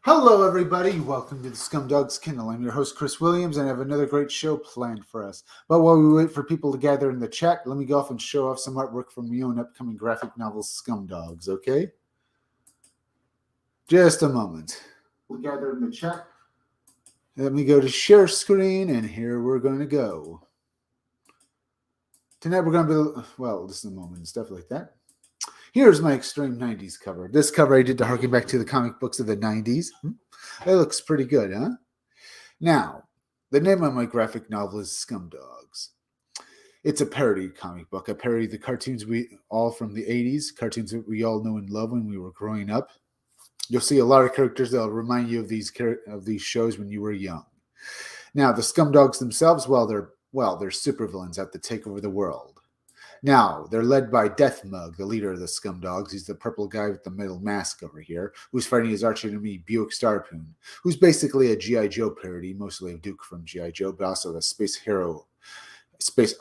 Hello, everybody. Welcome to the Scumdogs Kennel. I'm your host, Chris Williams, and I have another great show planned for us. But while we wait for people to gather in the chat, let me go off and show off some artwork from my own upcoming graphic novel, Scumdogs, okay? Just a moment. We'll gather in the chat. Let me go to share screen, and here we're going to go. Tonight we're going to be, well, just in a moment and stuff like that. Here's my Extreme 90s cover. This cover I did to harken back to the comic books of the 90s. It looks pretty good, huh? Now, the name of my graphic novel is Scumdogs. It's a parody comic book. I parody the cartoons we all from the 80s, cartoons that we all know and love when we were growing up. You'll see a lot of characters that'll remind you of these shows when you were young. Now, the Scumdogs themselves, they're supervillains out to take over the world. Now, they're led by Death Mug, the leader of the Scumdogs. He's the purple guy with the metal mask over here, who's fighting his archenemy Buick Starpoon, who's basically a G.I. Joe parody, mostly of Duke from G.I. Joe, but also a space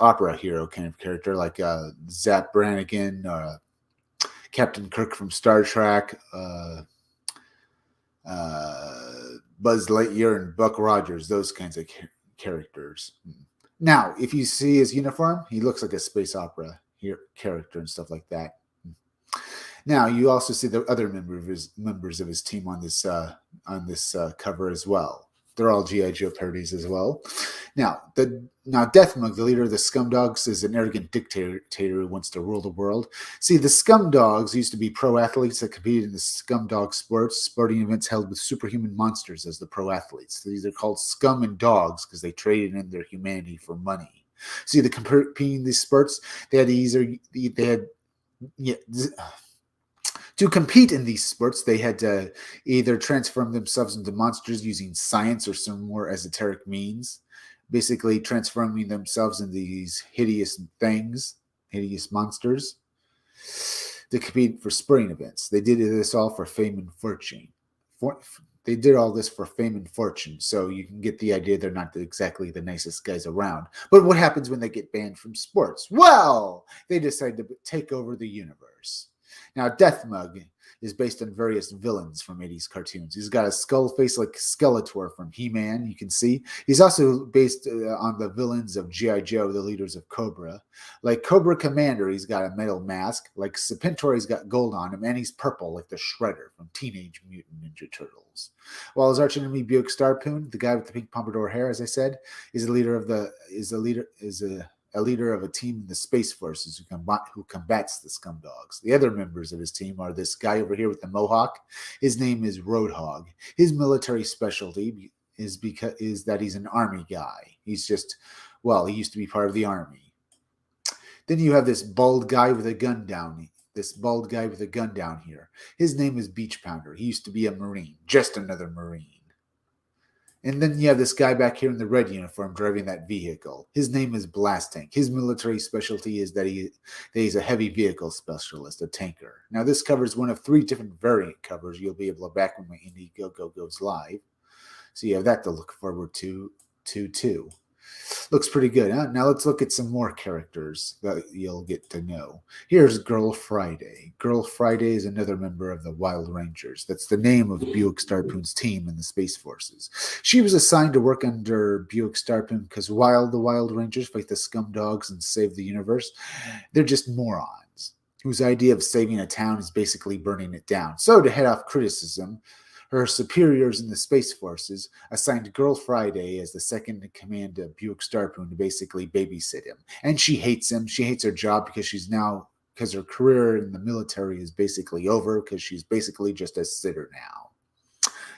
opera hero kind of character, like Zap Brannigan, Captain Kirk from Star Trek, Buzz Lightyear, and Buck Rogers, those kinds of characters. Now, if you see his uniform, he looks like a space opera character and stuff like that. Now, you also see the other members of his team on this cover as well. They're all G.I. Joe parodies as well. Now, Death Mug, the leader of the Scumdogs, is an arrogant dictator who wants to rule the world. See, the Scumdogs used to be pro athletes that competed in the Scumdog sporting events held with superhuman monsters as the pro athletes. These are called Scum and Dogs because they traded in their humanity for money. See, competing in these sports, to compete in these sports, they had to either transform themselves into monsters using science or some more esoteric means, basically transforming themselves into these hideous monsters, to compete for sporting events. They did this all for fame and fortune. They did all this for fame and fortune, so you can get the idea they're not exactly the nicest guys around. But what happens when they get banned from sports? Well, they decide to take over the universe. Now, Death Mug is based on various villains from 80s cartoons. He's got a skull face like Skeletor from He-Man, you can see. He's also based on the villains of G.I. Joe, the leaders of Cobra. Like Cobra Commander, he's got a metal mask. Like Serpentor, he's got gold on him, and he's purple like the Shredder from Teenage Mutant Ninja Turtles. While his archenemy Buick Starpoon, the guy with the pink pompadour hair, as I said, is a leader of a team in the Space Forces who combats the Scumdogs. The other members of his team are this guy over here with the mohawk. His name is Roadhog. His military specialty is that he's an army guy. He used to be part of the army. Then you have this bald guy with a gun down here. His name is Beach Pounder. He used to be a Marine, just another Marine. And then you have this guy back here in the red uniform driving that vehicle. His name is Blast Tank. His military specialty is that he's a heavy vehicle specialist, a tanker. Now, this covers one of 3 different variant covers you'll be able to back when my Indiegogo goes live. So you have that to look forward to too. Looks pretty good, huh? Now let's look at some more characters that you'll get to know. Here's Girl Friday. Girl Friday is another member of the Wild Rangers. That's the name of Buick Starpoon's team in the Space Forces. She was assigned to work under Buick Starpoon because while the Wild Rangers fight the Scumdogs and save the universe, they're just morons whose idea of saving a town is basically burning it down. So to head off criticism, her superiors in the Space Forces assigned Girl Friday as the second in command of Buick Starpoon to basically babysit him. And she hates him. She hates her job because her career in the military is basically over because she's basically just a sitter now.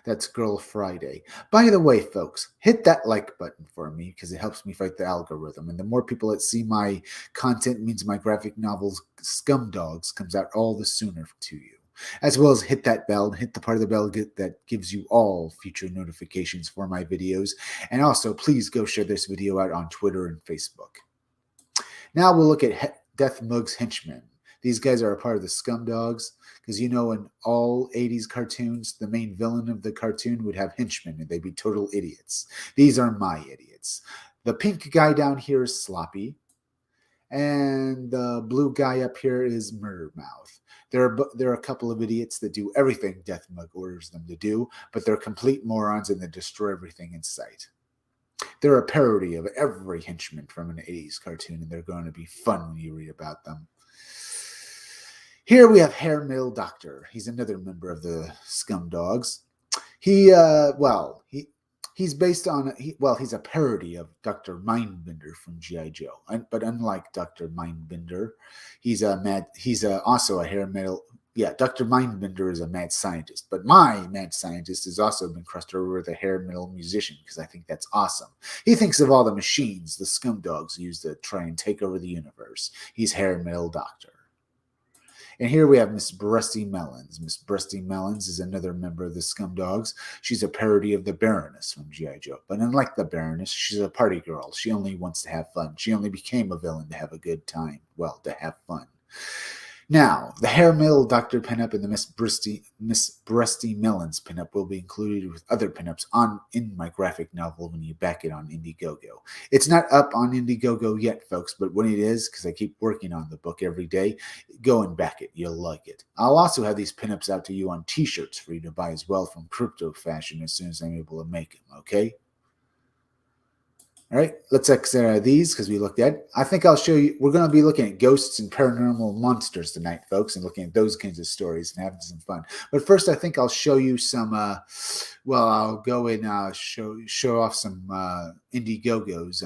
That's Girl Friday. By the way, folks, hit that like button for me because it helps me fight the algorithm. And the more people that see my content means my graphic novel Scumdogs comes out all the sooner to you. As well as hit that bell and hit the part of the bell that gives you all future notifications for my videos. And also, please go share this video out on Twitter and Facebook. Now we'll look at Death Mug's henchmen. These guys are a part of the Scumdogs because in all 80s cartoons, the main villain of the cartoon would have henchmen and they'd be total idiots. These are my idiots. The pink guy down here is Sloppy. And the blue guy up here is Murder Mouth. There are a couple of idiots that do everything Death Mug orders them to do, but they're complete morons and they destroy everything in sight. They're a parody of every henchman from an 80s cartoon, and they're going to be fun when you read about them. Here we have Hair Mill Doctor. He's another member of the Scum Dogs. He's based on he's a parody of Dr. Mindbender from G.I. Joe. But unlike Dr. Mindbender, he's also a hair metal. Yeah, Dr. Mindbender is a mad scientist, but my mad scientist has also been crossed over with a hair metal musician because I think that's awesome. He thinks of all the machines the Scum Dogs use to try and take over the universe. He's Hair Metal Doctor. And here we have Miss Breasty Melons. Miss Breasty Melons is another member of the Scum Dogs. She's a parody of the Baroness from G.I. Joe. But unlike the Baroness, she's a party girl. She only wants to have fun. She only became a villain to have a good time. Well, to have fun. Now, the Hair Mill Doctor pinup and the Miss Breasty Melons pinup will be included with other pinups in my graphic novel when you back it on Indiegogo. It's not up on Indiegogo yet, folks, but when it is, because I keep working on the book every day, go and back it. You'll like it. I'll also have these pinups out to you on t-shirts for you to buy as well from Crypto Fashion as soon as I'm able to make them, okay? All right, let's exit out of these because we looked at it. I think I'll show you. We're going to be looking at ghosts and paranormal monsters tonight, folks, and looking at those kinds of stories and having some fun. But first, I think I'll show you some. I'll go and show off some Indiegogos,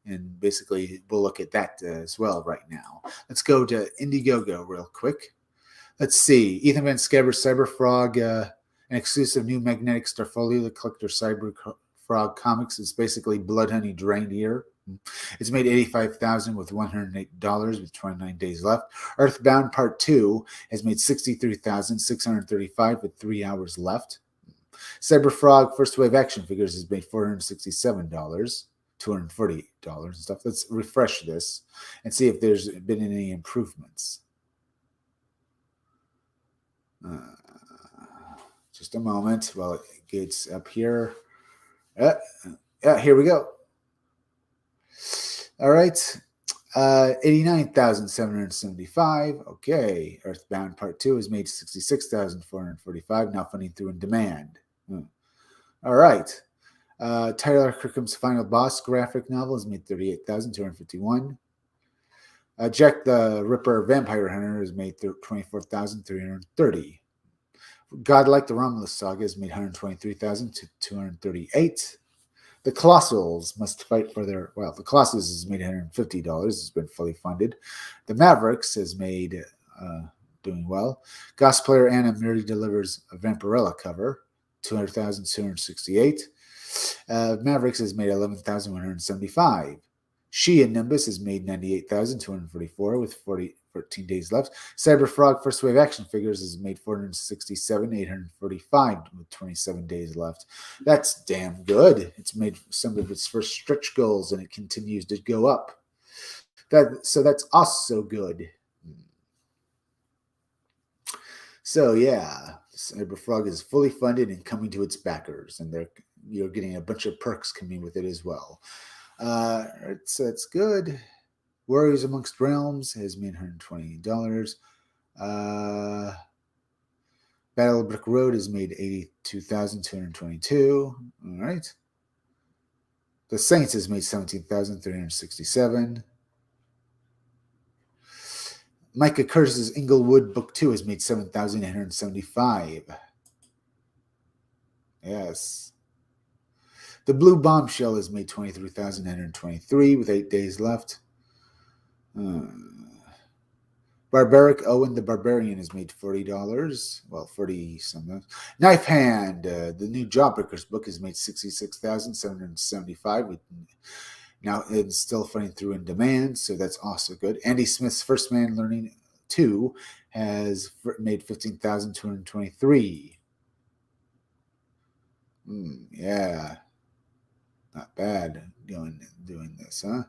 and basically we'll look at that as well right now. Let's go to Indiegogo real quick. Let's see. Ethan Van Scaber, Cyber Frog, an exclusive new magnetic Starfolio, the collector Cyber Frog Comics. It's basically Blood Honey Drained Ear. It's made $85,000 with $108 with 29 days left. Earthbound Part 2 has made $63,635 with 3 hours left. Cyberfrog First Wave Action Figures has made $467, $240 and stuff. Let's refresh this and see if there's been any improvements. Just a moment while it gets up here. Here we go. All right. 89,775. Okay. Earthbound Part 2 has made 66,445. Now funding through in demand. All right. Tyler Crickham's Final Boss graphic novel has made 38,251. Jack the Ripper Vampire Hunter has made 24,330. Godlike the Romulus Saga has made 123,238. The Colossals must fight for their. Well, the Colossus has made $150. It's been fully funded. The Mavericks has made doing well. Cosplayer Anna Miri delivers a Vampirella cover, 200,268. Mavericks has made 11,175. She and Nimbus has made 98,244 with 14 days left. Cyberfrog First Wave Action Figures has made 467,845 with 27 days left. That's damn good. It's made some of its first stretch goals and it continues to go up. So that's also good. So yeah, Cyberfrog is fully funded and coming to its backers, and you're getting a bunch of perks coming with it as well. So that's good. Warriors Amongst Realms has made $120. Battle of Brick Road has made $82,222. All right. The Saints has made $17,367. Micah Curtis's Inglewood Book 2 has made $7,875. Yes. The Blue Bombshell has made $23,923 with 8 days left. Barbaric Owen the Barbarian has made $40. Well, 40 something. Knife Hand, the new Jawbreakers book has made $66,775. Now it's still funding through in demand, so that's also good. Andy Smith's First Man Learning 2 has made $15,223. Yeah. Not bad doing this, huh?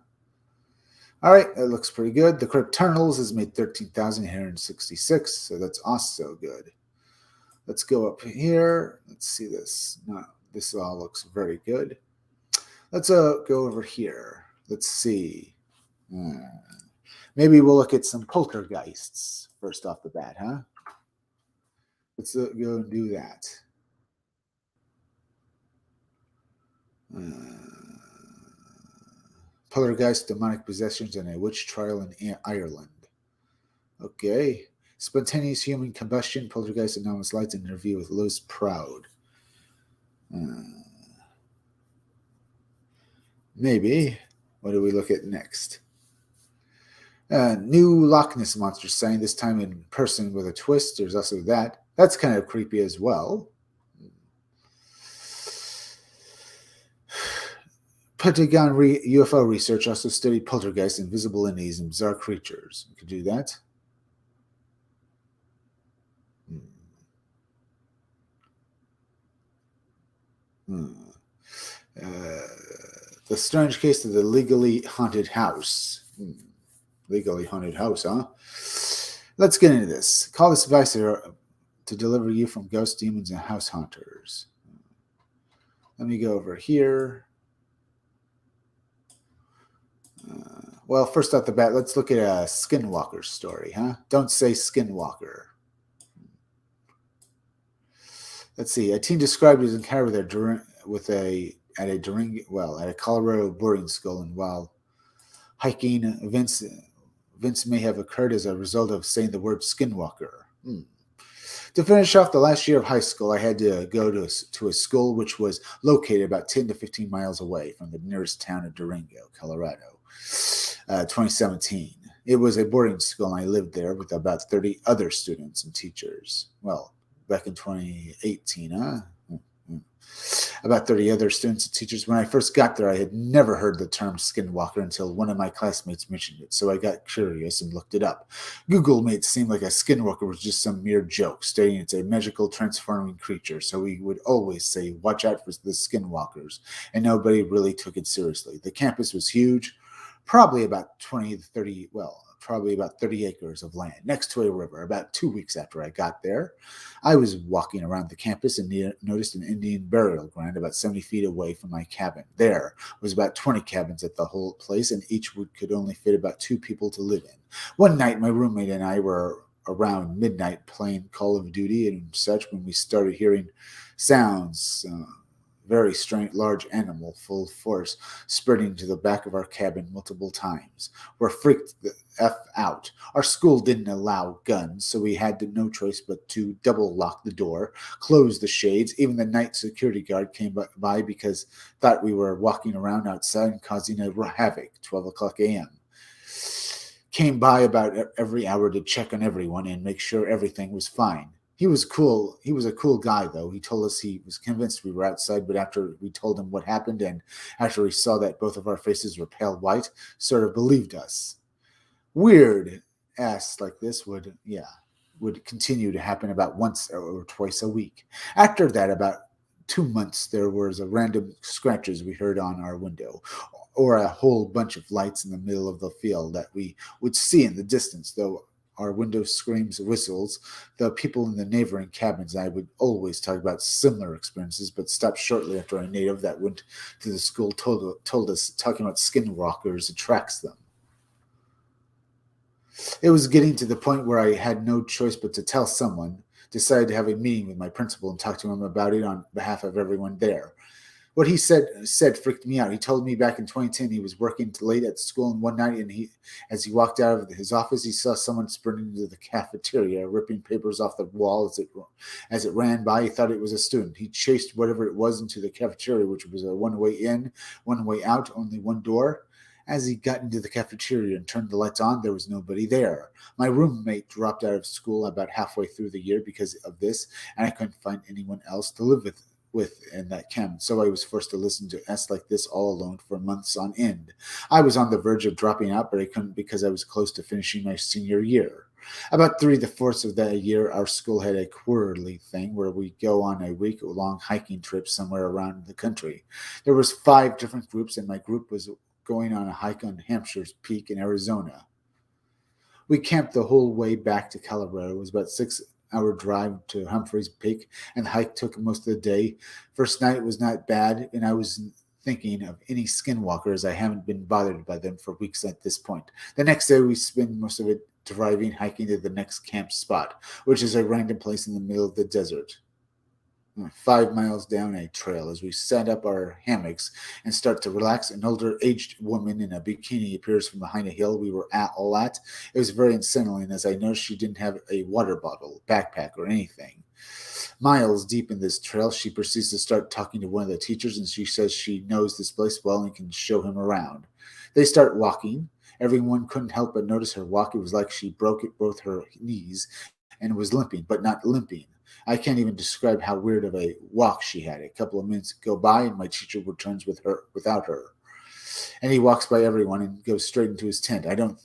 All right, that looks pretty good. The Crypternals has made $13,866, so that's also good. Let's go up here. Let's see this. No, this all looks very good. Let's go over here. Let's see. Maybe we'll look at some poltergeists first off the bat, huh? Let's go and do that. Poltergeist, demonic possessions, and a witch trial in Ireland. Okay. Spontaneous human combustion, poltergeist, anonymous lights, and interview with Lewis Proud. Maybe. What do we look at next? New Loch Ness monster sighting, this time in person with a twist. There's also that. That's kind of creepy as well. Pentagon UFO research also studied poltergeists, invisible entities, and bizarre creatures. We could do that. The strange case of the legally haunted house. Legally haunted house, huh? Let's get into this. Call this device to deliver you from ghosts, demons, and house haunters. Let me go over here. Well, first off the bat, let's look at a Skinwalker story, huh? Don't say Skinwalker. Let's see. A teen described his encounter at a Colorado boarding school, and while hiking, events may have occurred as a result of saying the word Skinwalker. To finish off the last year of high school, I had to go to a school which was located about 10 to 15 miles away from the nearest town of Durango, Colorado. 2017. It was a boarding school, and I lived there with about 30 other students and teachers. Well, back in 2018, huh? About 30 other students and teachers. When I first got there, I had never heard the term Skinwalker until one of my classmates mentioned it, so I got curious and looked it up. Google made it seem like a Skinwalker was just some mere joke, stating it's a magical transforming creature, so we would always say, watch out for the Skinwalkers, and nobody really took it seriously. The campus was huge, probably about 30 acres of land next to a river. About 2 weeks after I got there, I was walking around the campus and noticed an Indian burial ground about 70 feet away from my cabin. There was about 20 cabins at the whole place, and each could only fit about 2 people to live in. One night, my roommate and I were around midnight playing Call of Duty and such when we started hearing sounds. Very strange, large animal, full force, spreading to the back of our cabin multiple times. We're freaked the F out. Our school didn't allow guns, so we had no choice but to double lock the door, close the shades. Even the night security guard came by because thought we were walking around outside and causing a havoc. 12 o'clock a.m. Came by about every hour to check on everyone and make sure everything was fine. He was cool. He was a cool guy, though. He told us he was convinced we were outside, but after we told him what happened and after he saw that both of our faces were pale white, sort of believed us. Weird ass like this would continue to happen about once or twice a week. After that, about 2 months, there was a random scratches we heard on our window, or a whole bunch of lights in the middle of the field that we would see in the distance, though our window screams, whistles. The people in the neighboring cabins, I would always talk about similar experiences, but stopped shortly after a native that went to the school told us talking about skinwalkers attracts them. It was getting to the point where I had no choice but to tell someone, decided to have a meeting with my principal and talk to him about it on behalf of everyone there. What he said freaked me out. He told me back in 2010 he was working late at school, and one night, as he walked out of his office, he saw someone sprinting into the cafeteria, ripping papers off the wall as it ran by. He thought it was a student. He chased whatever it was into the cafeteria, which was a one-way in, one-way out, only one door. As he got into the cafeteria and turned the lights on, there was nobody there. My roommate dropped out of school about halfway through the year because of this, and I couldn't find anyone else to live with in that camp, so I was forced to listen to S like this all alone for months on end. I was on the verge of dropping out, but I couldn't because I was close to finishing my senior year. About 3/4 of that year, our school had a quarterly thing where we go on a week-long hiking trip somewhere around the country. There was 5 different groups, and my group was going on a hike on Hampshire's Peak in Arizona. We camped the whole way back to Colorado. It was about 6-hour drive to Humphreys Peak, and the hike took most of the day. First night was not bad, and I was thinking of any skinwalkers. I haven't been bothered by them for weeks at this point. The next day, we spent most of it driving, hiking to the next camp spot, which is a random place in the middle of the desert. 5 miles down a trail, as we set up our hammocks and start to relax, an older aged woman in a bikini appears from behind a hill we were at all at. It was very unsettling, as I noticed she didn't have a water bottle, backpack, or anything. Miles deep in this trail, she proceeds to start talking to one of the teachers, and she says she knows this place well and can show him around. They start walking. Everyone couldn't help but notice her walk. It was like she broke both her knees and was limping, but not limping. I can't even describe how weird of a walk she had. A couple of minutes go by, and my teacher returns without her. And he walks by everyone and goes straight into his tent. I didn't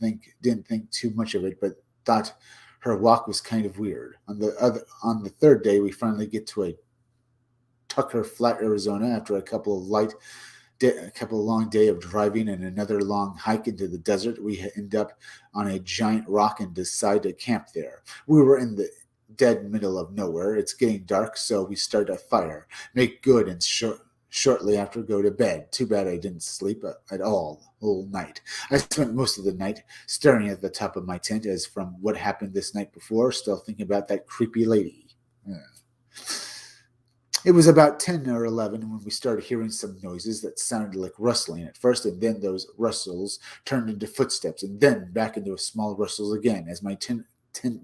think too much of it, but thought her walk was kind of weird. On the third day, we finally get to a Tucker Flat, Arizona, after a couple of long day of driving and another long hike into the desert. We end up on a giant rock and decide to camp there. We were in the dead middle of nowhere. It's getting dark, so we start a fire, make good, and shortly after go to bed. Too bad I didn't sleep at all the whole night. I spent most of the night staring at the top of my tent, as from what happened this night before, still thinking about that creepy lady. Yeah. It was about 10 or 11 when we started hearing some noises that sounded like rustling at first, and then those rustles turned into footsteps, and then back into small rustles again, as my tent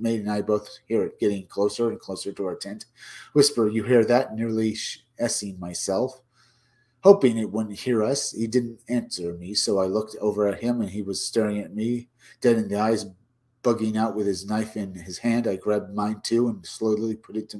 mate and I both hear it getting closer and closer to our tent. Whisper, "You hear that?" Nearly s-ing myself, hoping it wouldn't hear us. He didn't answer me, so I looked over at him, and he was staring at me, dead in the eyes, bugging out with his knife in his hand. I grabbed mine too and slowly put it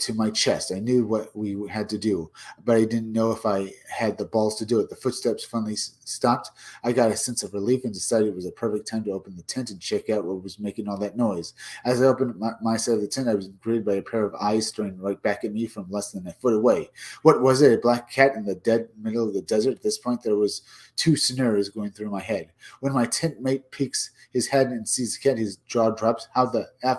to my chest. I knew what we had to do, but I didn't know if I had the balls to do it. The footsteps finally stopped. I got a sense of relief and decided it was a perfect time to open the tent and check out what was making all that noise. As I opened my side of the tent, I was greeted by a pair of eyes staring right back at me from less than a foot away. What was it? A black cat in the dead middle of the desert? At this point, there was two scenarios going through my head. When my tent mate peeks his head and sees the cat, his jaw drops. How the F?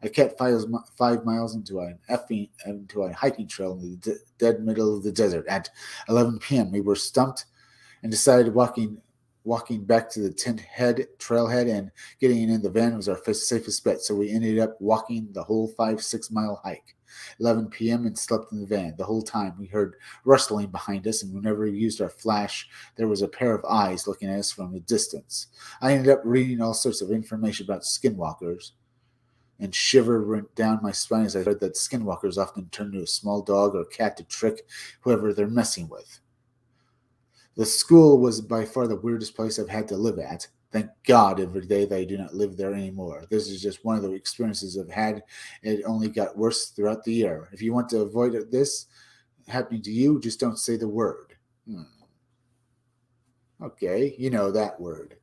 A cat 5 miles into a hiking trail in the dead middle of the desert. At 11 p.m., we were stumped and decided walking back to the trailhead, and getting in the van was our safest bet. So we ended up walking the whole 6 mile hike. 11 p.m. and slept in the van. The whole time we heard rustling behind us, and whenever we used our flash, there was a pair of eyes looking at us from a distance. I ended up reading all sorts of information about skinwalkers, and shiver went down my spine as I read that skinwalkers often turn to a small dog or cat to trick whoever they're messing with. The school was by far the weirdest place I've had to live at. Thank God every day that I do not live there anymore. This is just one of the experiences I've had. It only got worse throughout the year. If you want to avoid this happening to you, just don't say the word. Okay, you know that word.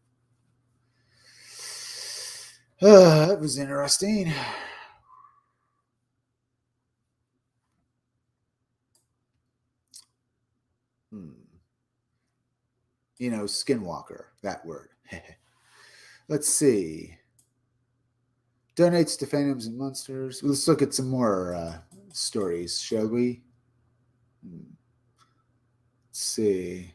That was interesting. Skinwalker, that word. Let's see. Donates to Phantoms and Monsters. Let's look at some more stories, shall we? Let's see.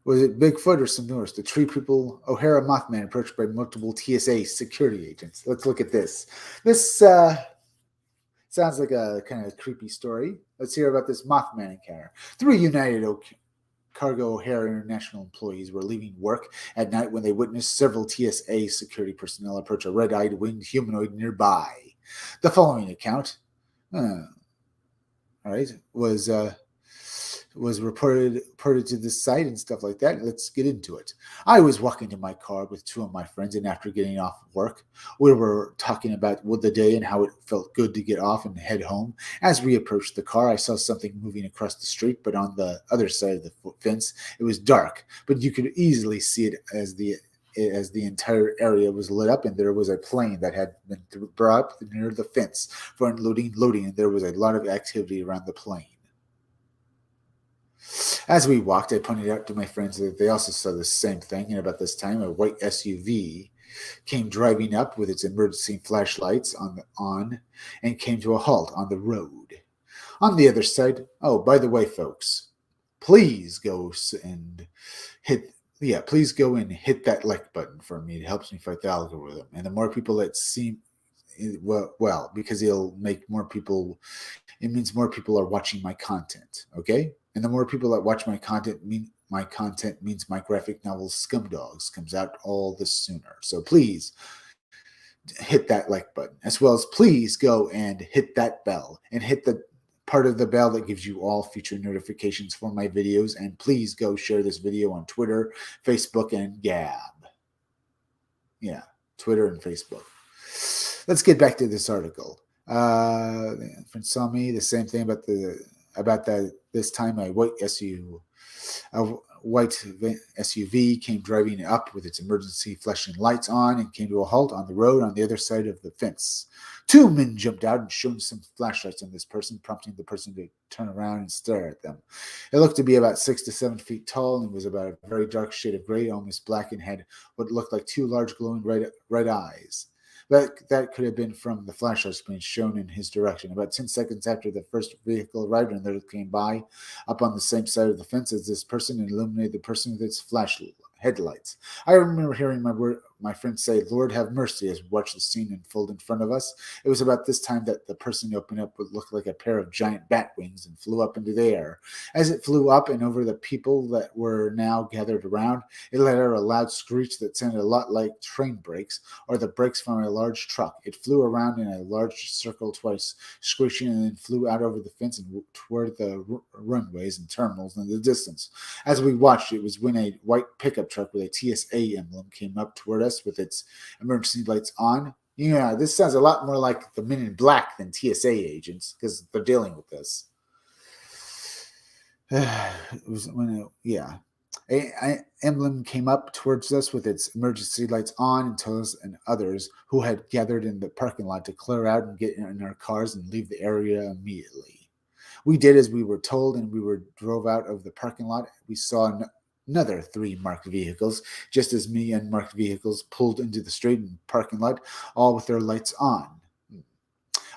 Was it Bigfoot or some Norse? The tree people, O'Hara Mothman approached by multiple TSA security agents. Let's look at this. This sounds like a kind of creepy story. Let's hear about this Mothman encounter. 3 United Cargo O'Hara International employees were leaving work at night when they witnessed several TSA security personnel approach a red-eyed winged humanoid nearby. The following account, was reported to this site and stuff like that. Let's get into it. I was walking to my car with 2 of my friends, and after getting off of work, we were talking about the day and how it felt good to get off and head home. As we approached the car, I saw something moving across the street, but on the other side of the fence, it was dark, but you could easily see it as the entire area was lit up, and there was a plane that had been brought up near the fence for unloading, loading, and there was a lot of activity around the plane. As we walked, I pointed out to my friends that they also saw the same thing, and about this time, a white SUV came driving up with its emergency flashlights on and came to a halt on the road. On the other side, oh, by the way, folks, please go and hit please go and hit that like button for me. It helps me fight the algorithm. And the more people that see, well, because it'll make more people, it means more people are watching my content. Okay. And the more people that watch my content means my graphic novel Scumdogs comes out all the sooner. So please hit that like button, as well as please go and hit that bell and hit the part of the bell that gives you all future notifications for my videos. And please go share this video on Twitter, Facebook, and Gab. Yeah, Twitter and Facebook. Let's get back to this article. Friend saw me, the same thing about this time a white SUV came driving up with its emergency flashing lights on and came to a halt on the road on the other side of the fence. Two men jumped out and shone some flashlights on this person, prompting the person to turn around and stare at them. It looked to be about 6 to 7 feet tall and was about a very dark shade of gray, almost black, and had what looked like two large glowing red eyes. That could have been from the flashlights being shown in his direction. About 10 seconds after the first vehicle arrived, another came by up on the same side of the fence as this person and illuminated the person with its flashlight headlights. I remember hearing my friend say, "Lord have mercy," as we watched the scene unfold in front of us. It was about this time that the person opened up what looked like a pair of giant bat wings and flew up into the air. As it flew up and over the people that were now gathered around, it let out a loud screech that sounded a lot like train brakes or the brakes from a large truck. It flew around in a large circle twice, screeching, and then flew out over the fence and toward the runways and terminals in the distance. As we watched, it was when a white pickup truck with a TSA emblem came up toward us with its emergency lights on. Yeah, this sounds a lot more like the Men in Black than TSA agents because they're dealing with this. It was when an emblem came up towards us with its emergency lights on and told us and others who had gathered in the parking lot to clear out and get in our cars and leave the area immediately. We did as we were told, and drove out of the parking lot. We saw another 3 marked vehicles, just as many unmarked vehicles pulled into the street and parking lot, all with their lights on.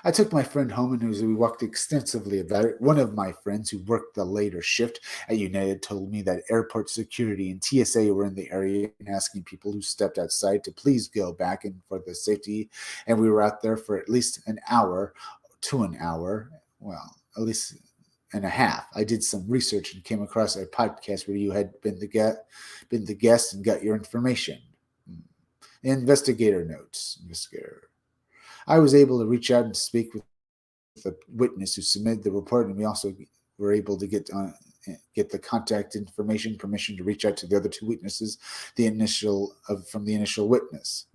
I took my friend home, and as we walked extensively about it, one of my friends who worked the later shift at United told me that airport security and TSA were in the area and asking people who stepped outside to please go back and for the safety. And we were out there for at least an hour to an hour, well, at least and a half. I did some research and came across a podcast where you had been the guest and got your information. Investigator notes. I was able to reach out and speak with the witness who submitted the report, and we also were able to get the contact information, permission to reach out to the other 2 witnesses, from the initial witness.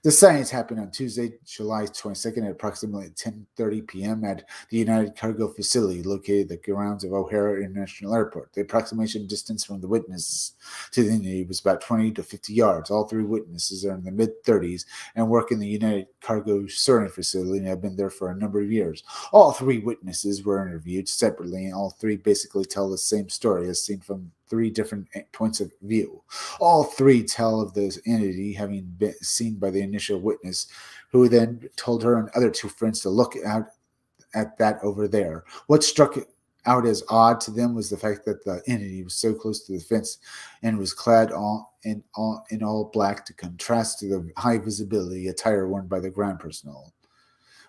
The science happened on Tuesday, July 22nd at approximately 10:30 p.m. at the United Cargo Facility located at the grounds of O'Hare International Airport. The approximation distance from the witnesses to the entity was about 20 to 50 yards. All 3 witnesses are in the mid-30s and work in the United Cargo sorting facility and have been there for a number of years. All 3 witnesses were interviewed separately, and all 3 basically tell the same story as seen from 3 different points of view. All 3 tell of this entity having been seen by the initial witness, who then told her and other 2 friends to look out at that over there. What struck out as odd to them was the fact that the entity was so close to the fence and was clad in all black to contrast to the high visibility attire worn by the ground personnel.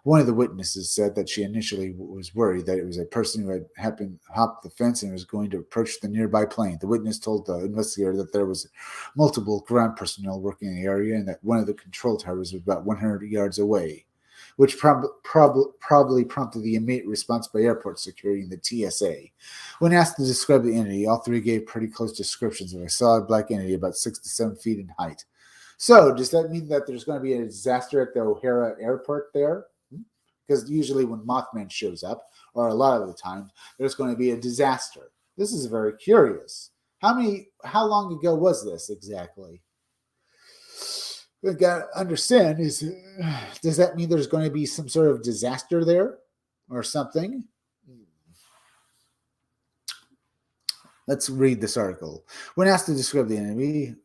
One of the witnesses said that she initially was worried that it was a person who had happened to hop the fence and was going to approach the nearby plane. The witness told the investigator that there was multiple ground personnel working in the area and that one of the control towers was about 100 yards away, which probably prompted the immediate response by airport security and the TSA. When asked to describe the entity, all 3 gave pretty close descriptions of a solid black entity about 6 to 7 feet in height. So, does that mean that there's going to be a disaster at the O'Hare Airport there? Because usually when Mothman shows up, or a lot of the time, there's going to be a disaster. This is very curious. How long ago was this exactly? We've got to understand does that mean there's going to be some sort of disaster there or something? Let's read this article. When asked to describe the enemy,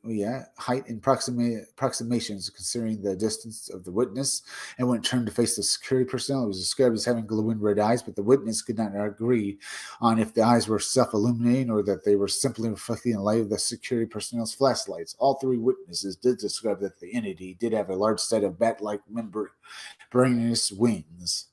height and approximations considering the distance of the witness, and when turned to face the security personnel, it was described as having glowing red eyes, but the witness could not agree on if the eyes were self-illuminating or that they were simply reflecting the light of the security personnel's flashlights. All three witnesses did describe that the entity did have a large set of bat-like membranous wings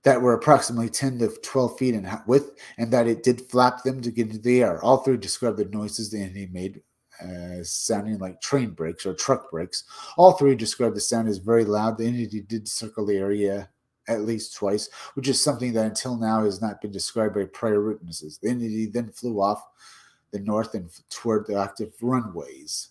that were approximately 10 to 12 feet in width, and that it did flap them to get into the air. All three described the noises the entity made as sounding like train brakes or truck brakes. All three described the sound as very loud. The entity did circle the area at least twice, which is something that until now has not been described by prior witnesses. The entity then flew off the north and toward the active runways.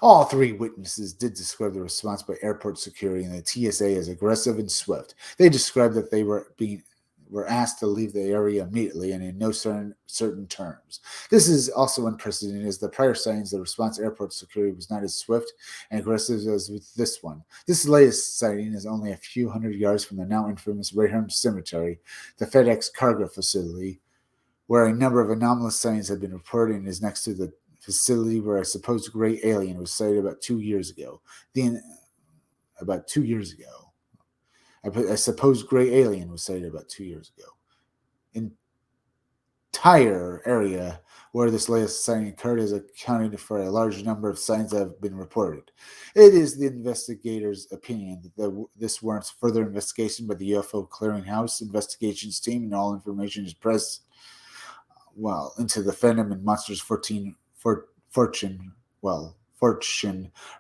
All three witnesses did describe the response by airport security and the TSA as aggressive and swift. They described that they were asked to leave the area immediately and in no certain terms. This is also unprecedented, as the prior sightings, the response airport security was not as swift and aggressive as with this one. This latest sighting is only a few hundred yards from the now infamous Rayham Cemetery, the FedEx cargo facility, where a number of anomalous sightings have been reported, and is next to the facility where a supposed gray alien was sighted about 2 years ago. A supposed gray alien was sighted about 2 years ago. Entire area where this latest sighting occurred is accounted for a large number of sightings that have been reported. It is the investigators' opinion that this warrants further investigation by the UFO Clearinghouse investigations team, and all information is pressed into the Phantom and Monsters Fortune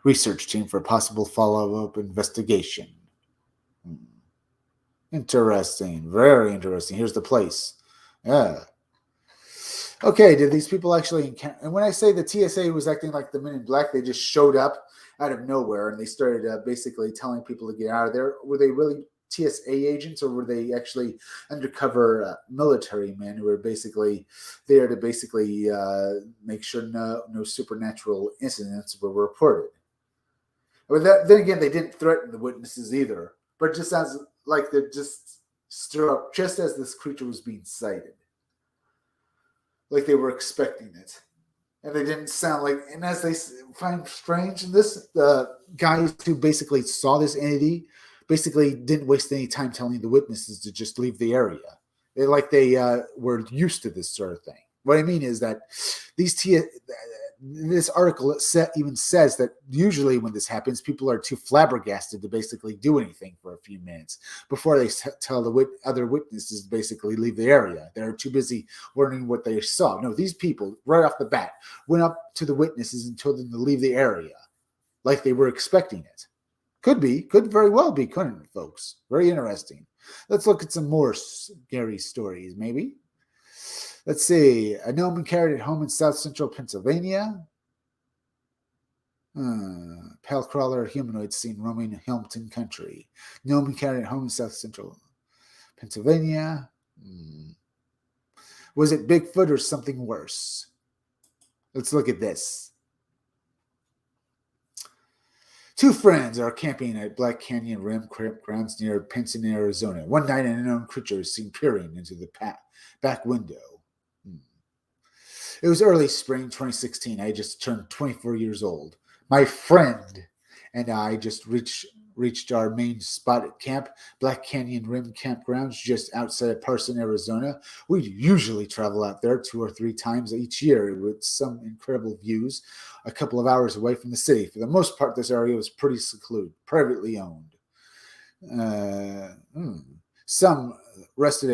research team for possible follow-up investigation. Interesting. Very interesting. Here's the place. Yeah. Okay, did these people actually encounter? And when I say the TSA was acting like the Men in Black, they just showed up out of nowhere and they started basically telling people to get out of there. Were they really TSA agents, or were they actually undercover military men who were basically there to basically make sure no supernatural incidents were reported? But then again, they didn't threaten the witnesses either. But it just sounds like they just stir up just as this creature was being sighted, like they were expecting it. And they didn't sound like, and as they find strange in this, the guys who basically saw this entity basically didn't waste any time telling the witnesses to just leave the area. They were used to this sort of thing. What I mean is that this article even says that usually when this happens, people are too flabbergasted to basically do anything for a few minutes before they tell the other witnesses to basically leave the area. They're too busy learning what they saw. No, these people, right off the bat, went up to the witnesses and told them to leave the area like they were expecting it. Could very well be, couldn't it, folks? Very interesting. Let's look at some more scary stories, maybe. Let's see. A gnome carried at home in south central Pennsylvania. Pale crawler humanoid seen roaming Hilton country. Gnome carried at home in south central Pennsylvania. Was it Bigfoot or something worse? Let's look at this. Two friends are camping at Black Canyon Rim campgrounds near Pinson, Arizona. One night, an unknown creature is seen peering into the back window. It was early spring 2016. I just turned 24 years old. My friend and I just reached our main spot at camp, Black Canyon Rim Campgrounds, just outside of Parson, Arizona. We usually travel out there 2 or 3 times each year with some incredible views, a couple of hours away from the city. For the most part, this area was pretty secluded, privately owned. Some rested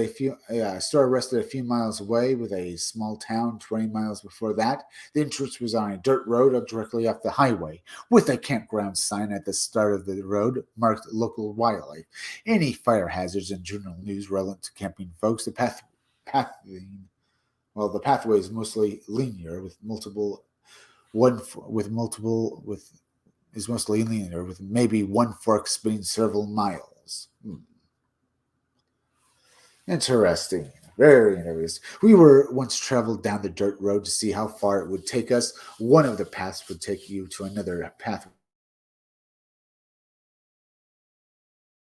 a store rested a few miles away with a small town 20 miles before that. The entrance was on a dirt road directly off the highway with a campground sign at the start of the road marked local wildlife. Any fire hazards and general news relevant to camping folks. The pathway is mostly linear with maybe one fork spanning several miles. Interesting. Very interesting. We were once traveled down the dirt road to see how far it would take us. One of the paths would take you to another path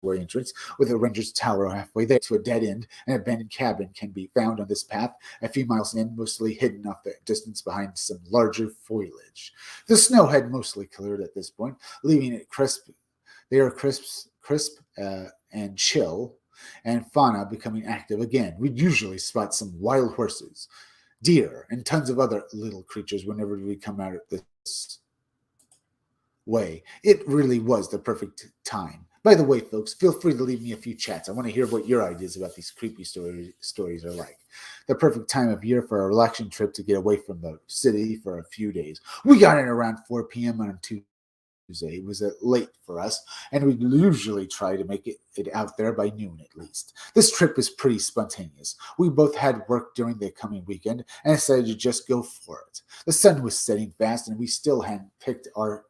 entrance with a ranger's tower halfway there to a dead end. An abandoned cabin can be found on this path a few miles in, mostly hidden off the distance behind some larger foliage. The snow had mostly cleared at this point, leaving it crisp. They are crisp and chill, and fauna becoming active again. We'd usually spot some wild horses, deer, and tons of other little creatures whenever we come out at this way. It really was the perfect time. By the way, folks, feel free to leave me a few chats. I want to hear what your ideas about these creepy stories are like. The perfect time of year for a relaxing trip to get away from the city for a few days. We got in around 4 p.m. on Tuesday. It was late for us, and we usually try to make it out there by noon at least. This trip was pretty spontaneous. We both had work during the coming weekend and decided to just go for it. The sun was setting fast, and we still hadn't picked our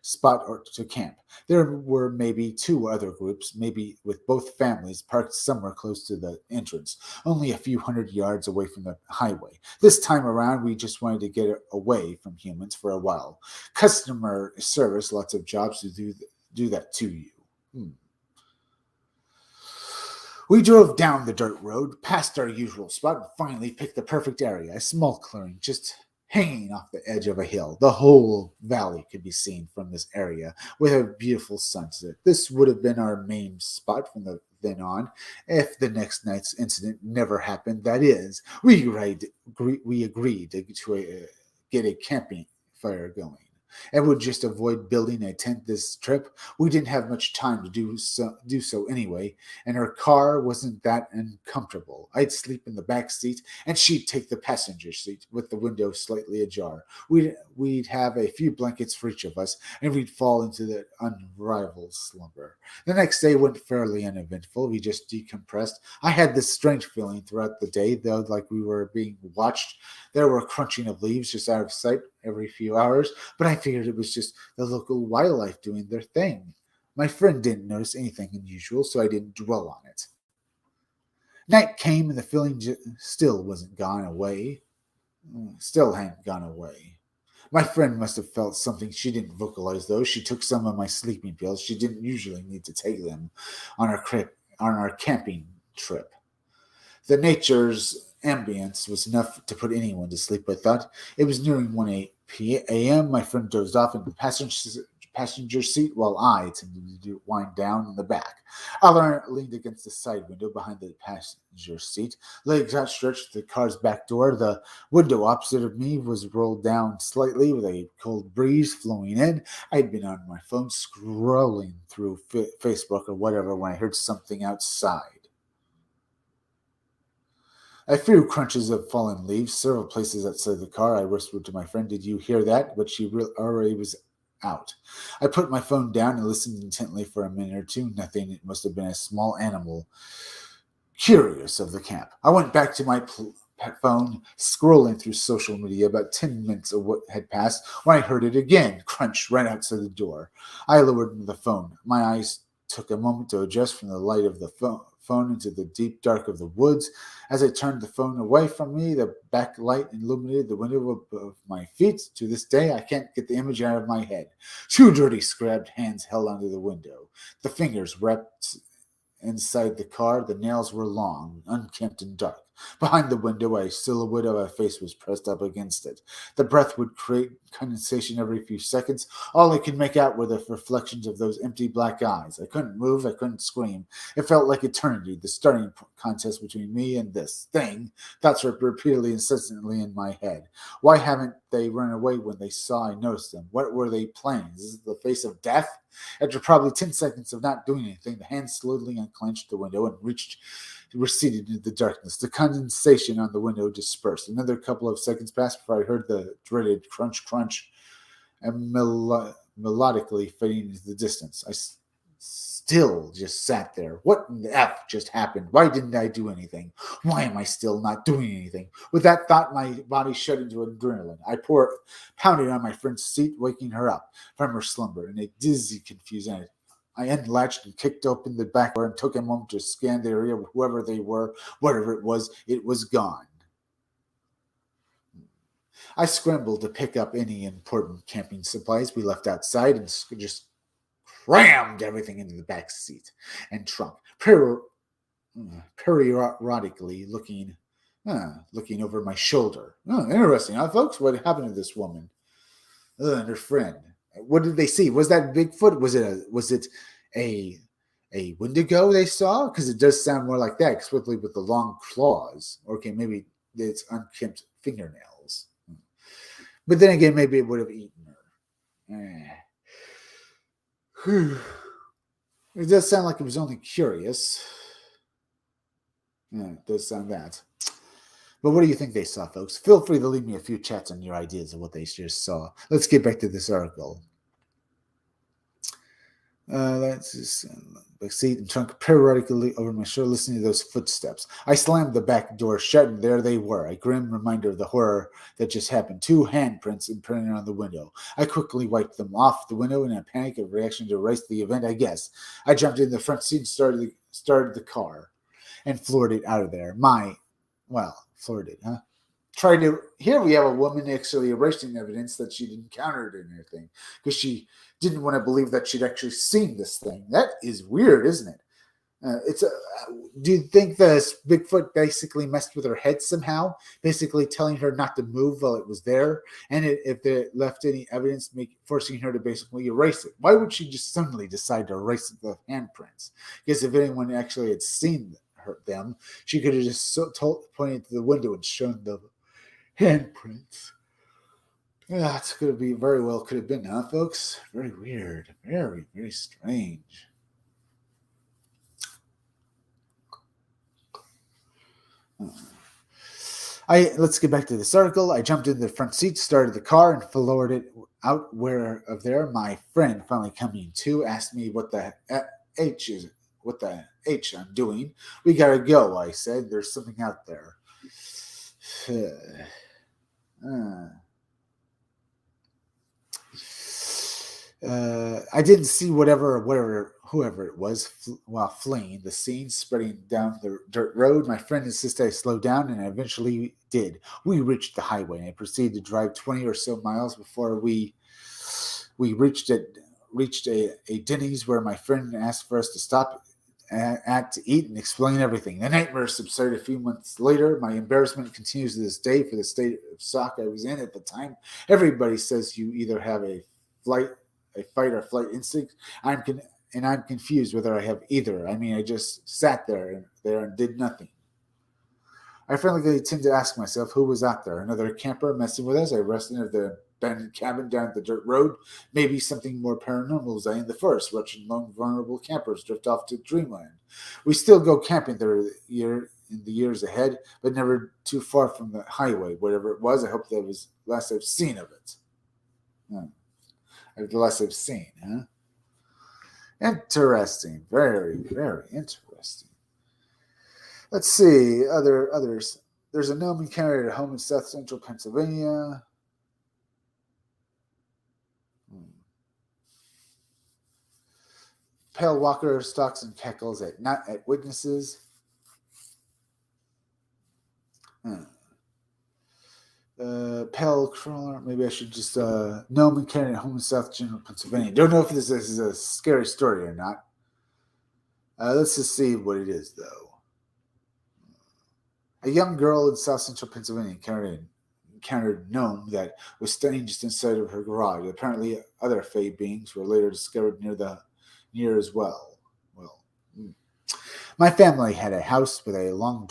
spot or to camp. There were maybe two other groups, maybe with both families, parked somewhere close to the entrance, only a few hundred yards away from the highway. This time around, we just wanted to get away from humans for a while. Customer service, lots of jobs to do that to you. We drove down the dirt road, past our usual spot, and finally picked the perfect area, a small clearing just hanging off the edge of a hill. The whole valley could be seen from this area with a beautiful sunset. This would have been our main spot from then on if the next night's incident never happened. That is, we agreed to get a camping fire going and would just avoid building a tent this trip. We didn't have much time to do so anyway, and her car wasn't that uncomfortable. I'd sleep in the back seat, and she'd take the passenger seat with the window slightly ajar. We'd have a few blankets for each of us, and we'd fall into the unrivaled slumber. The next day went fairly uneventful. We just decompressed. I had this strange feeling throughout the day, though, like we were being watched. There were crunching of leaves just out of sight every few hours, but I figured it was just the local wildlife doing their thing. My friend didn't notice anything unusual, so I didn't dwell on it. Night came and the feeling still wasn't gone away. Still hadn't gone away. My friend must have felt something she didn't vocalize, though. She took some of my sleeping pills. She didn't usually need to take them on our camping trip. The nature's ambience was enough to put anyone to sleep, I thought. It was nearing 1 a.m. My friend dozed off in the passenger seat while I attempted to wind down in the back. I leaned against the side window behind the passenger seat, legs outstretched to the car's back door. The window opposite of me was rolled down slightly with a cold breeze flowing in. I'd been on my phone scrolling through Facebook or whatever when I heard something outside. A few crunches of fallen leaves, several places outside the car. I whispered to my friend, "Did you hear that?" But she already was out. I put my phone down and listened intently for a minute or two. Nothing. It must have been a small animal, curious of the camp. I went back to my phone, scrolling through social media. About 10 minutes of what had passed when I heard it again, crunch right outside the door. I lowered the phone. My eyes took a moment to adjust from the light of the phone into the deep dark of the woods. As I turned the phone away from me, the backlight illuminated the window above my feet. To this day, I can't get the image out of my head. Two dirty, scrabbed hands held onto the window. The fingers wrapped inside the car. The nails were long, unkempt, and dark. Behind the window, a silhouette of a face was pressed up against it. The breath would create condensation every few seconds. All I could make out were the reflections of those empty black eyes. I couldn't move. I couldn't scream. It felt like eternity, the starting contest between me and this thing. Thoughts were repeatedly, incessantly in my head. Why haven't they run away when they saw I noticed them? What were they playing? Is this the face of death? After probably 10 seconds of not doing anything, the hand slowly unclenched the window and receded into the darkness. The condensation on the window dispersed. Another couple of seconds passed before I heard the dreaded crunch, crunch, and melodically fading into the distance. I still just sat there. What in the F just happened? Why didn't I do anything? Why am I still not doing anything? With that thought, my body shut into adrenaline. I pounded on my friend's seat, waking her up from her slumber in a dizzy confusion. I unlatched and kicked open the back door and took a moment to scan the area. Whoever they were, whatever it was gone. I scrambled to pick up any important camping supplies we left outside and just crammed everything into the back seat and trunk, periodically looking over my shoulder. Oh, interesting, huh, folks? What happened to this woman and her friend? What did they see? Was that Bigfoot? Was it a Wendigo they saw? Because it does sound more like that, especially with the long claws. Okay, maybe it's unkempt fingernails. But then again, maybe it would have eaten her. It does sound like it was only curious. Yeah, it does sound that. But what do you think they saw, folks? Feel free to leave me a few chats on your ideas of what they just saw. Let's get back to this article. Let's just seat and trunk periodically over my shoulder, listening to those footsteps. I slammed the back door shut, and there they were, a grim reminder of the horror that just happened. 2 handprints imprinted on the window. I quickly wiped them off the window in a panic of reaction to erase the event, I guess. I jumped in the front seat and started the car and floored it out of there. Floored it, huh? Here we have a woman actually erasing evidence that she'd encountered anything because she didn't want to believe that she'd actually seen this thing. That is weird, isn't it? Do you think this Bigfoot basically messed with her head somehow, basically telling her not to move while it was there, and if they left any evidence, forcing her to basically erase it? Why would she just suddenly decide to erase the handprints? Because if anyone actually had seen them, she could have just pointed to the window and shown the handprints. Yeah, that's going to be very well could have been, huh, folks? Very weird. Very, very strange. Let's get back to this article. I jumped in the front seat, started the car, and floored it out where of there. My friend, finally coming to, asked me what the H I'm doing. We gotta go, I said. There's something out there. I didn't see whoever it was while fleeing the scene, spreading down the dirt road. My friend insisted I slow down, and I eventually did. We reached the highway, and I proceeded to drive 20 or so miles before we reached a Denny's where my friend asked for us to stop to eat and explain everything. The nightmare subsided a few months later. My embarrassment continues to this day for the state of shock I was in at the time. Everybody says you either have a fight or flight instinct. I'm confused whether I have either. I mean, I just sat there and did nothing. I frequently tend to ask myself who was out there. Another camper messing with us. I rested in the abandoned cabin down the dirt road. Maybe something more paranormal was I in the forest, watching lone, vulnerable campers drift off to dreamland. We still go camping there in the years ahead, but never too far from the highway. Whatever it was, I hope that was the last I've seen of it. The last I've seen, huh? Interesting. Very, very interesting. Let's see. Others. There's a gnome encountered at home in south central Pennsylvania. Pale walker stalks and cackles at witnesses. Pale crawler. Maybe I should just gnome encountered at home in south central Pennsylvania. Don't know if this is a scary story or not. Let's just see what it is, though. A young girl in south central Pennsylvania encountered a gnome that was standing just inside of her garage. Apparently, other fey beings were later discovered near as well. My family had a house with a long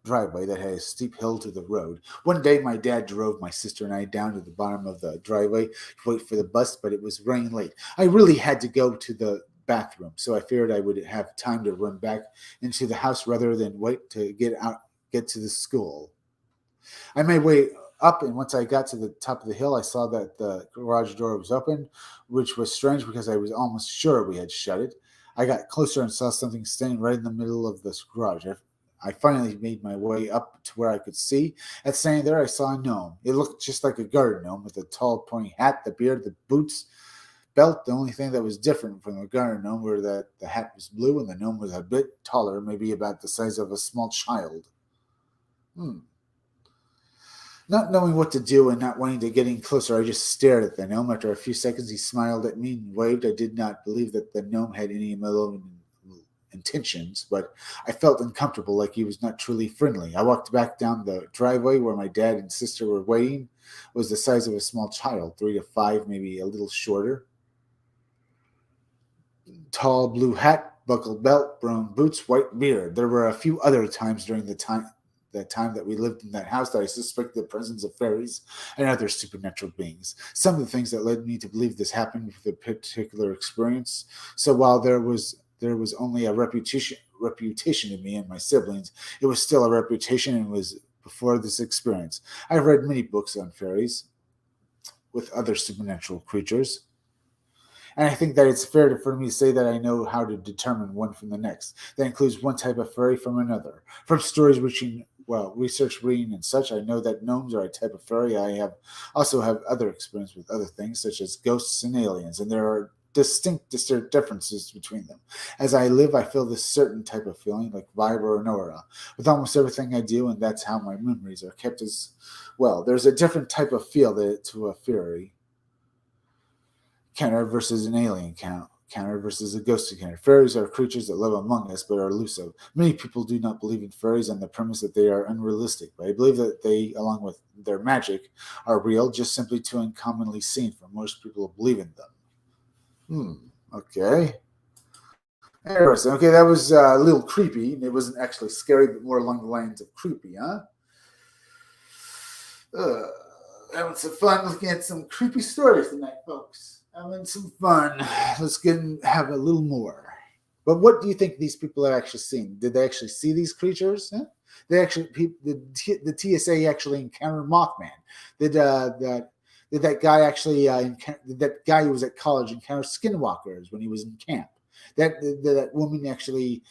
driveway that had a steep hill to the road. One day, my dad drove my sister and I down to the bottom of the driveway to wait for the bus, but it was running late. I really had to go to the bathroom, so I feared I would have time to run back into the house rather than wait to get to the school. I made way up, and once I got to the top of the hill, I saw that the garage door was open, which was strange because I was almost sure we had shut it. I got closer and saw something standing right in the middle of this garage. I finally made my way up to where I could see. At standing there, I saw a gnome. It looked just like a garden gnome with a tall, pointy hat, the beard, the boots, belt. The only thing that was different from the garden gnome was that the hat was blue and the gnome was a bit taller, maybe about the size of a small child. Not knowing what to do and not wanting to get in closer, I just stared at the gnome. After a few seconds, he smiled at me and waved. I did not believe that the gnome had any malevolent intentions, but I felt uncomfortable, like he was not truly friendly. I walked back down the driveway where my dad and sister were waiting. It was the size of a small child, 3 to 5, maybe a little shorter. Tall blue hat, buckled belt, brown boots, white beard. There were a few other times during the time that we lived in that house that I suspected the presence of fairies and other supernatural beings. Some of the things that led me to believe this happened with a particular experience. So while there was only a reputation in me and my siblings, it was still a reputation and was before this experience. I've read many books on fairies with other supernatural creatures. And I think that it's fair for me to say that I know how to determine one from the next. That includes one type of fairy from another. From stories reaching, well, research reading and such, I know that gnomes are a type of fairy. I have also have other experience with other things such as ghosts and aliens, and there are distinct differences between them. As I live, I feel this certain type of feeling, like vibe or an aura, with almost everything I do, and that's how my memories are kept as well. There's a different type of feel to a fairy counter versus an alien counter versus a ghost encounter. Fairies are creatures that live among us but are elusive. Many people do not believe in fairies on the premise that they are unrealistic, but I believe that they, along with their magic, are real, just simply too uncommonly seen for most people to believe in them. Okay. Interesting. Okay, that was a little creepy. It wasn't actually scary, but more along the lines of creepy, huh? Uh, Having some fun looking at some creepy stories tonight, folks. Having some fun. Let's have a little more. But what do you think these people have actually seen? Did they actually see these creatures? Huh? They actually, the TSA actually encountered Mothman. Did that guy actually did that guy who was at college encounter skinwalkers when he was in camp? That woman actually,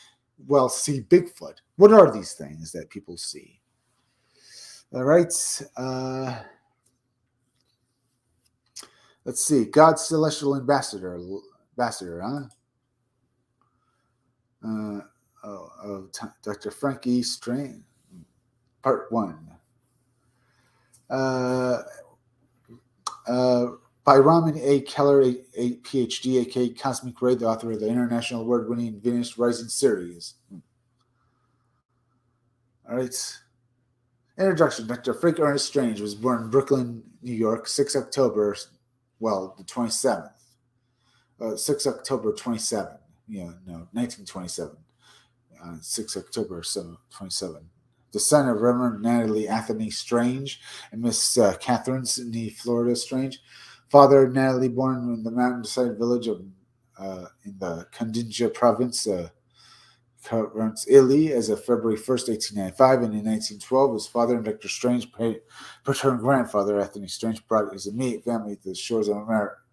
well, see Bigfoot. What are these things that people see? All right. Let's see. God's celestial ambassador, huh? Dr. Frank E. Strain, Part 1. By Raman A. Keller, a PhD, aka Cosmic Ray, the author of the international award-winning Venus Rising series. All right. Introduction. Dr. Frank Ernest Strange was born in Brooklyn, New York, 6 October, the 27th. 6 October 27. 1927. 6 October 27. The son of Reverend Natalie Anthony Strange and Miss Catherine Sidney Florida Strange. Father Natalie, born in the mountainside village of in the Kandinja province, Italy, as of February 1st, 1895, and in 1912, his father and Dr. Strange, paternal grandfather Anthony Strange, brought his immediate family to the shores of America.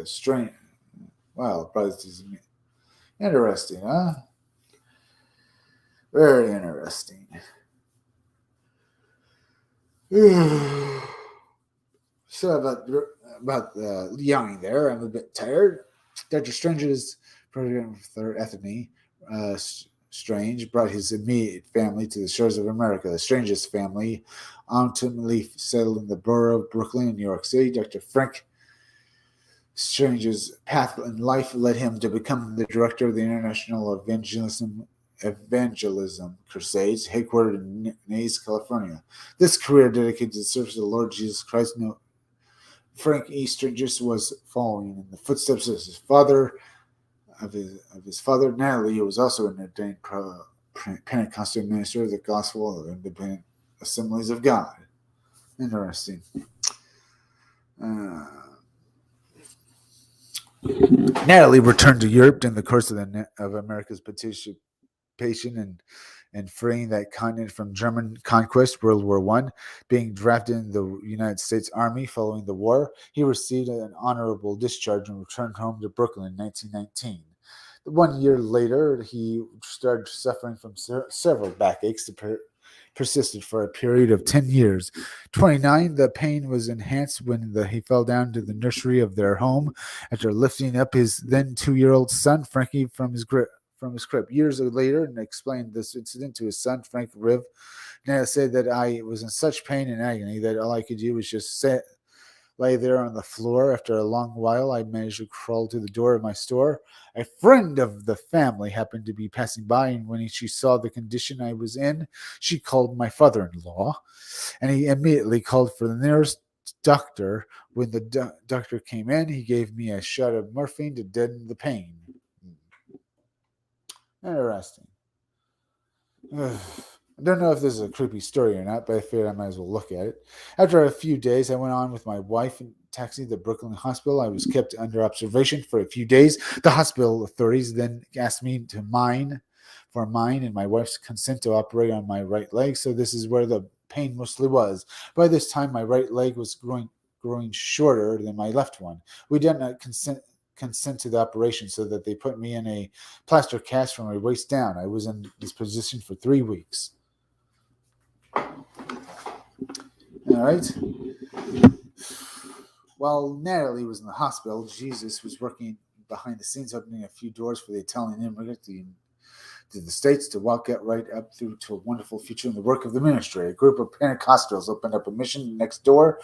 Strange, wow, interesting, huh? Very interesting. So about the yawning there, I'm a bit tired. Dr. Strange's brother Anthony Strange brought his immediate family to the shores of America. The Strange's family ultimately settled in the borough of Brooklyn in New York City. Dr. Frank Strange's path in life led him to become the director of the International Evangelism Crusades, headquartered in Nays, California. This career dedicated to the service of the Lord Jesus Christ. Frank E. Strange was following in the footsteps of his father, Natalie, who was also an ordained Pentecostal minister of the Gospel of Independent Assemblies of God. Interesting. Natalie returned to Europe during the course of America's participation in freeing that continent from German conquest, World War I. Being drafted in the United States Army following the war, he received an honorable discharge and returned home to Brooklyn in 1919. 1 year later, he started suffering from several backaches that persisted for a period of 10 years. 29, the pain was enhanced when he fell down to the nursery of their home after lifting up his then 2-year-old son, Frankie, from his crib. Years later, and explained this incident to his son, Frank Riv, Natalie said that I was in such pain and agony that all I could do was just lay there on the floor. After a long while, I managed to crawl to the door of my store. A friend of the family happened to be passing by, and when she saw the condition I was in, she called my father-in-law, and he immediately called for the nearest doctor. When the doctor came in, he gave me a shot of morphine to deaden the pain. Interesting. I don't know if this is a creepy story or not, but I figured I might as well look at it. After a few days, I went on with my wife and taxi to the Brooklyn hospital. I was kept under observation for a few days. The hospital authorities then asked me to mine, and my wife's consent to operate on my right leg. So this is where the pain mostly was. By this time, my right leg was growing shorter than my left one. We did not consent to the operation, so that they put me in a plaster cast from my waist down. I was in this position for 3 weeks. All right. While Natalie was in the hospital, Jesus was working behind the scenes, opening a few doors for the Italian immigrant to the States to walk right up through to a wonderful future in the work of the ministry. A group of Pentecostals opened up a mission next door.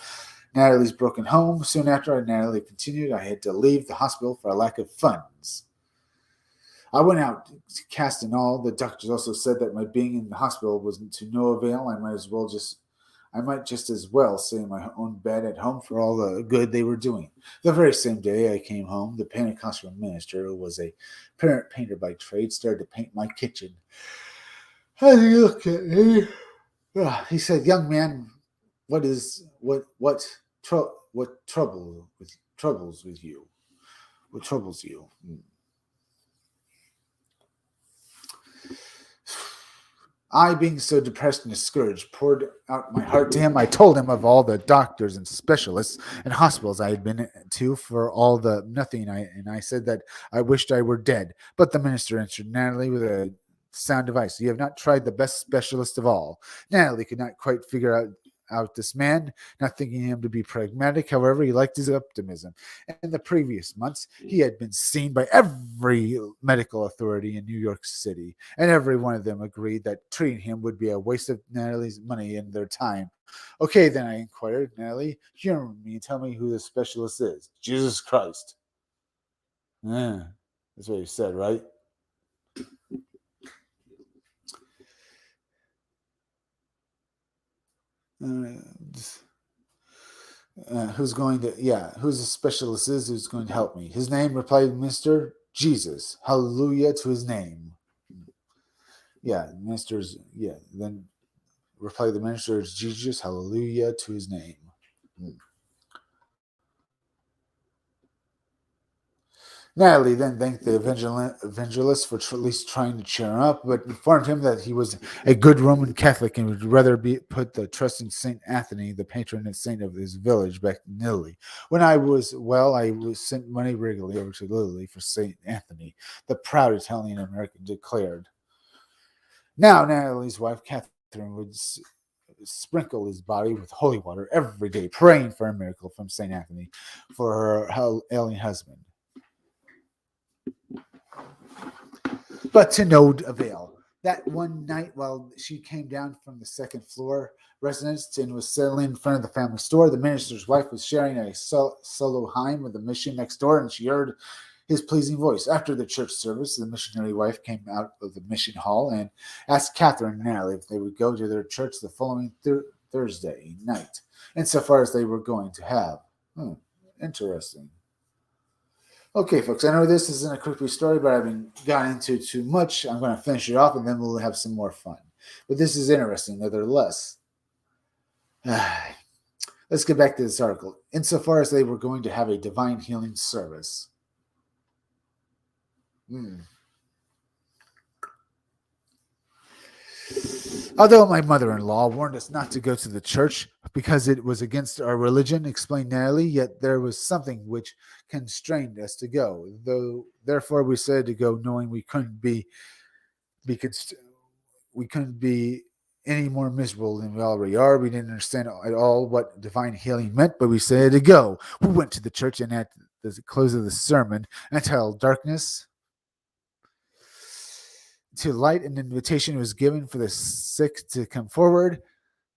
Natalie's broken home. Soon after Natalie continued, I had to leave the hospital for a lack of funds. I went out to cast and all. The doctors also said that my being in the hospital was to no avail. I might just as well stay in my own bed at home for all the good they were doing. The very same day I came home, the Pentecostal minister, who was a parent painter by trade, started to paint my kitchen. How do you look at me? He said, "Young man, what troubles you? What troubles you?" I, being so depressed and discouraged, poured out my heart to him. I told him of all the doctors and specialists and hospitals I had been to for all the nothing. I said that I wished I were dead. But the minister answered Natalie with a sound advice. "You have not tried the best specialist of all." Natalie could not quite figure out this man, not thinking him to be pragmatic. However, he liked his optimism. In the previous months, he had been seen by every medical authority in New York City, and every one of them agreed that treating him would be a waste of Natalie's money and their time. "Okay, then," I inquired, "Natalie, humor me and tell me who the specialist is." "Jesus Christ." That's what he said, right? Who's the specialist is who's going to help me? "His name," replied Mr. "Jesus. Hallelujah to his name." Then replied the minister, "Jesus. Hallelujah to his name." Natalie then thanked the evangelist for at least trying to cheer him up, but informed him that he was a good Roman Catholic and would rather put the trust in St. Anthony, the patron and saint of his village, back in Italy. When I was well, I was sent money regularly over to Italy for St. Anthony, the proud Italian American declared. Now, Natalie's wife, Catherine, would sprinkle his body with holy water every day, praying for a miracle from St. Anthony for her ailing husband. But to no avail. That one night, while she came down from the second floor residence and was settling in front of the family store, the minister's wife was sharing a solo hymn with the mission next door, and she heard his pleasing voice. After the church service, the missionary wife came out of the mission hall and asked Catherine and Natalie if they would go to their church the following Thursday night, insofar as they were going to have. Interesting. Okay, folks, I know this isn't a creepy story, but I haven't gotten into too much. I'm going to finish it off, and then we'll have some more fun. But this is interesting, nevertheless. Let's get back to this article. Insofar as they were going to have a divine healing service. Although my mother-in-law warned us not to go to the church because it was against our religion, explained Natalie, yet there was something which constrained us to go. Therefore, we decided to go, knowing we couldn't be any more miserable than we already are. We didn't understand at all what divine healing meant, but we decided to go. We went to the church, and at the close of the sermon, until to light, an invitation was given for the sick to come forward.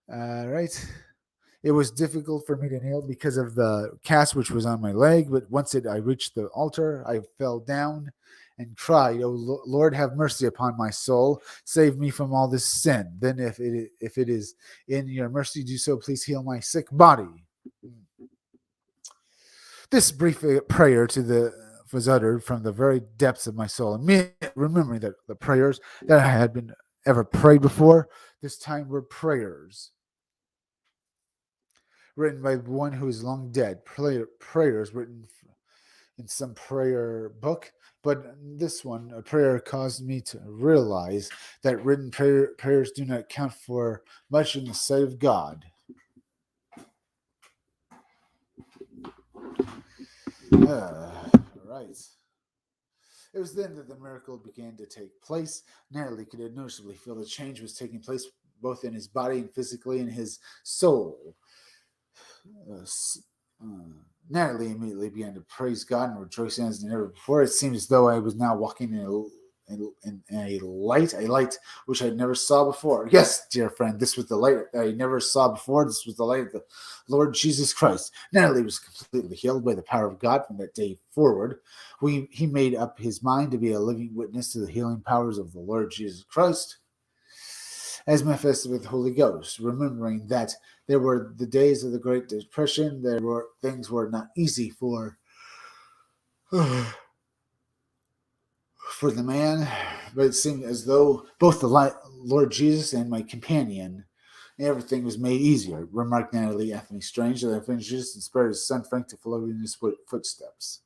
Right. It was difficult for me to kneel because of the cast which was on my leg, but I reached the altar, I fell down and cried, "O Lord, have mercy upon my soul. Save me from all this sin. Then if it is in your mercy, do so. Please heal my sick body." This brief prayer was uttered from the very depths of my soul. And remembering that the prayers that I had been ever prayed before, this time were prayers written by one who is long dead, prayers written in some prayer book. But this one, a prayer, caused me to realize that written prayers do not count for much in the sight of God. Right. It was then that the miracle began to take place. Natalie could noticeably feel the change was taking place both in his body and physically in his soul. Natalie immediately began to praise God and rejoice as never before. It seemed as though I was now walking in a light which I never saw before. Yes, dear friend, this was the light I never saw before. This was the light of the Lord Jesus Christ. Natalie was completely healed by the power of God from that day forward. He made up his mind to be a living witness to the healing powers of the Lord Jesus Christ, as manifested with the Holy Ghost, remembering that there were the days of the Great Depression. Things were not easy for the man, but it seemed as though both the Lord Jesus and my companion, everything was made easier, remarked Natalie Anthony Strange, that I finished Jesus and spared his son Frank to follow in his footsteps.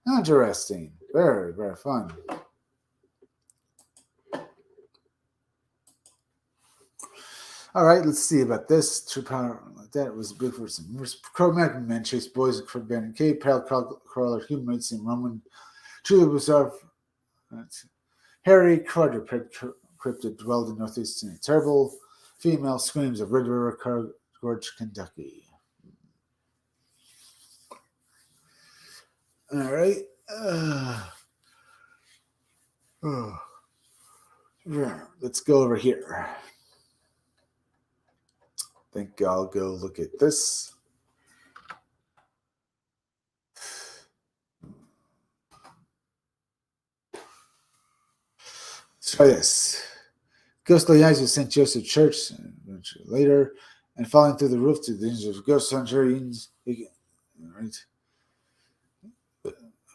Interesting. Very, very fun. All right, let's see about this. True power like that was big for some Cro-Magnon men chased boys at Crib Band Cave, pale crawler humanoids in Roman. Truly bizarre. Harry quadruped cryptid dwelled in northeast in terrible female screams of Red River Gorge, Kentucky. All right. Let's go over here. I think I'll go look at this. Let's try this. Ghostly eyes of St. Joseph Church later, and falling through the roof to the engines of ghost hunterings. All right.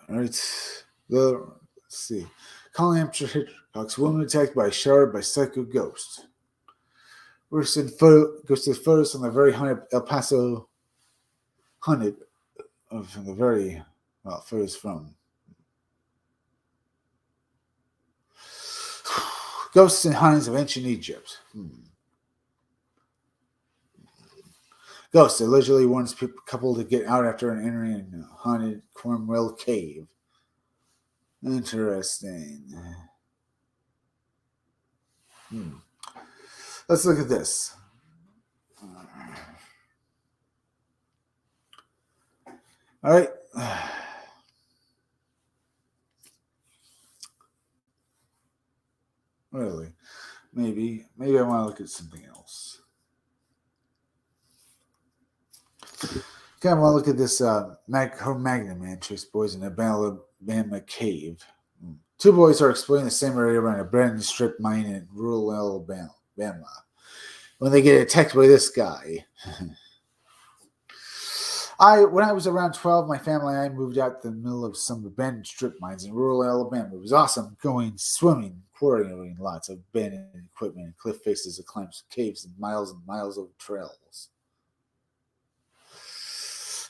Let's see. Calling Hampshire Hitchcock's woman attacked by a shower by psycho ghost. We're seeing photos from the very haunted El Paso haunted from the very photos from ghosts and hauntings of ancient Egypt. Ghost allegedly warns couple to get out after entering a haunted Cornwall cave. Interesting. Let's look at this. All right. Really? Maybe I want to look at something else. Okay, I want to look at this Cro-Magnon man chased boys in Alabama cave. Two boys are exploring the same area around a brand new strip mine in rural Alabama. When they get attacked by this guy. When I was around 12, my family and I moved out to the middle of some abandoned strip mines in rural Alabama. It was awesome going swimming, quarrying lots of abandoned equipment and cliff faces that climbs caves and miles of trails.